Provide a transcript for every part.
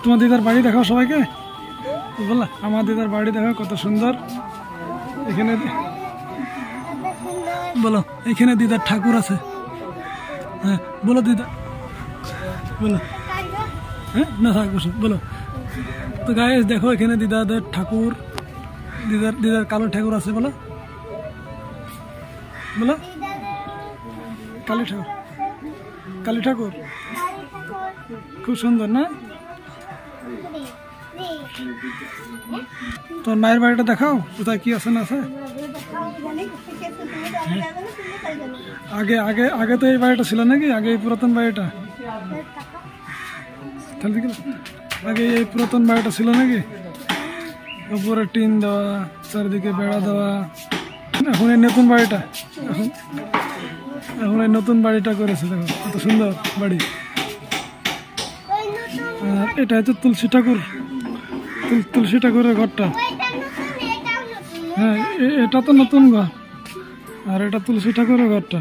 তোমার দিদার বাড়ি দেখাও সবাইকে, বলো আমার দিদার বাড়ি দেখাও কত সুন্দর। এখানে বলো এখানে দিদার ঠাকুর আছে। হ্যাঁ বলো দিদা, বলো। হ্যাঁ না থাক বসো, বলো। তো গাইস দেখো এখানে দিদাদের ঠাকুর, দিদার কালো ঠাকুর আছে। বলো বলো কালী ঠাকুর, কালী ঠাকুর খুব সুন্দর না? তোর মায়ের বাড়িটা দেখাও, কোথায় কি আছে না আছে। আগে আগে আগে তো এই বাড়িটা ছিল নাকি? আগে এই পুরাতন বাড়িটা, আগে এই পুরাতন বাড়িটা ছিল নাকি? উপরে টিন দেওয়া, চারিদিকে বেড়া দেওয়া। এখন এই নতুন বাড়িটা, এখন এই নতুন বাড়িটা করেছে। দেখো কত সুন্দর বাড়ি। আর এটা হচ্ছে তুলসী ঠাকুর, তুলসী ঠাকুরের ঘরটা। হ্যাঁ এটা তো নতুন ঘর, আর এটা তুলসী ঠাকুরের ঘরটা।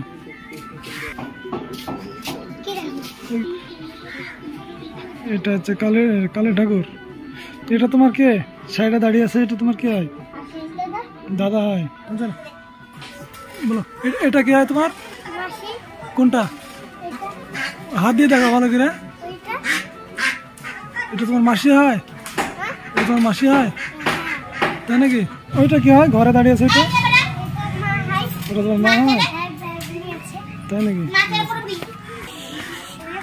এটা হচ্ছে কালী ঠাকুর। এটা তোমার কে সাইডে দাঁড়িয়ে আছে? এটা তোমার কে হয়? দাদা হয়। বলো এটা কে হয় তোমার? কোনটা? হাত দিয়ে দেখা ভালো করে। এটা তোমার মাসি হয়? এটা তোমার মাসি হয় তাই নাকি? ওইটা কি হয় ঘরে দাঁড়িয়ে আছে? এটা তোমার মা হয় তাই নাকি?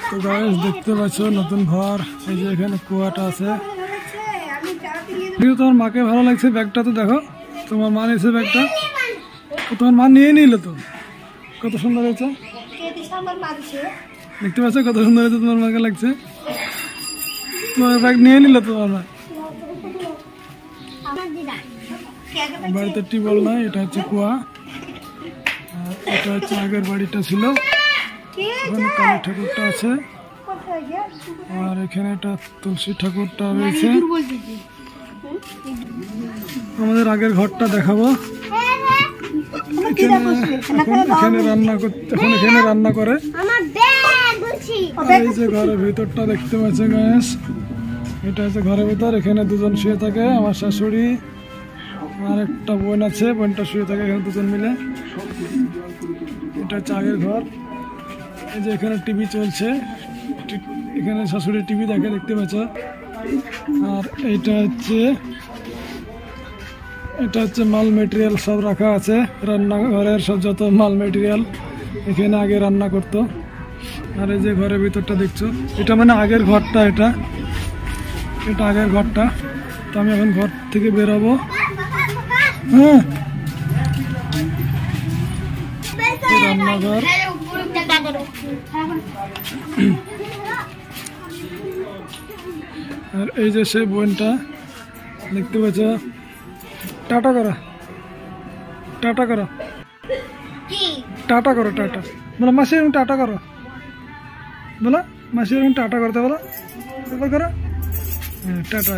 তো গাইস দেখতে পাচ্ছ নতুন ঘর। এই যে এখানে কুয়াটা আছে। তোমার মাকে ভালো লাগছে ব্যাগটা, তো দেখো তোমার মা নিয়েছে ব্যাগটা। তোমার মা নিয়ে নিল তো, কত সুন্দর হয়েছে দেখতে পাচ্ছ, কত সুন্দর হয়েছে তোমার মাকে লাগছে। তোমার ব্যাগ নিয়ে নিল তোমার মা। বাড়িতে টিউবওয়েল নাই, এটা হচ্ছে কুয়া। আর এটা হচ্ছে আগের বাড়িটা ছিল, এখানে কালী ঠাকুরটা আছে। আর এখানে একটা তুলসী ঠাকুরটা রয়েছে। আমাদের আগের ঘরটা দেখাবো। এখানে রান্না করতে, এখন এখানে রান্না করে। এই যে ঘরের ভিতরটা দেখতে পাচ্ছি গ্যাস, এটা হচ্ছে ঘরের ভিতর। এখানে দুজন শুয়ে থাকে, আমার শাশুড়ি আর একটা বোন আছে, বোনটা শুয়ে থাকে এখানে দুজন মিলে। এটা হচ্ছে আগের ঘর। এই যে এখানে টিভি চলছে, এখানে শাশুড়ি টিভি দেখে, দেখতে পাচ্ছ। আর এটা হচ্ছে মাল মেটেরিয়াল সব রাখা আছে, রান্নাঘরের সব যত মাল মেটেরিয়াল এখানে আগে রান্না করতো। আর এই যে ঘরের ভিতরটা দেখছো, এটা মানে আগের ঘরটা, এটা আগের ঘরটা। তো আমি এখন ঘর থেকে বেরোবো। হ্যাঁ রান্নাঘর। আর এই যে সেই বোনটা দেখতে পাচ্ছ, টাটা করো, টাটা করো, টাটা করো, টাটা বলো। মাসি এরকম টাটা করো, বলো মাসি এরকম টাটা করতে বলো, করো। হ্যাঁ টাটা।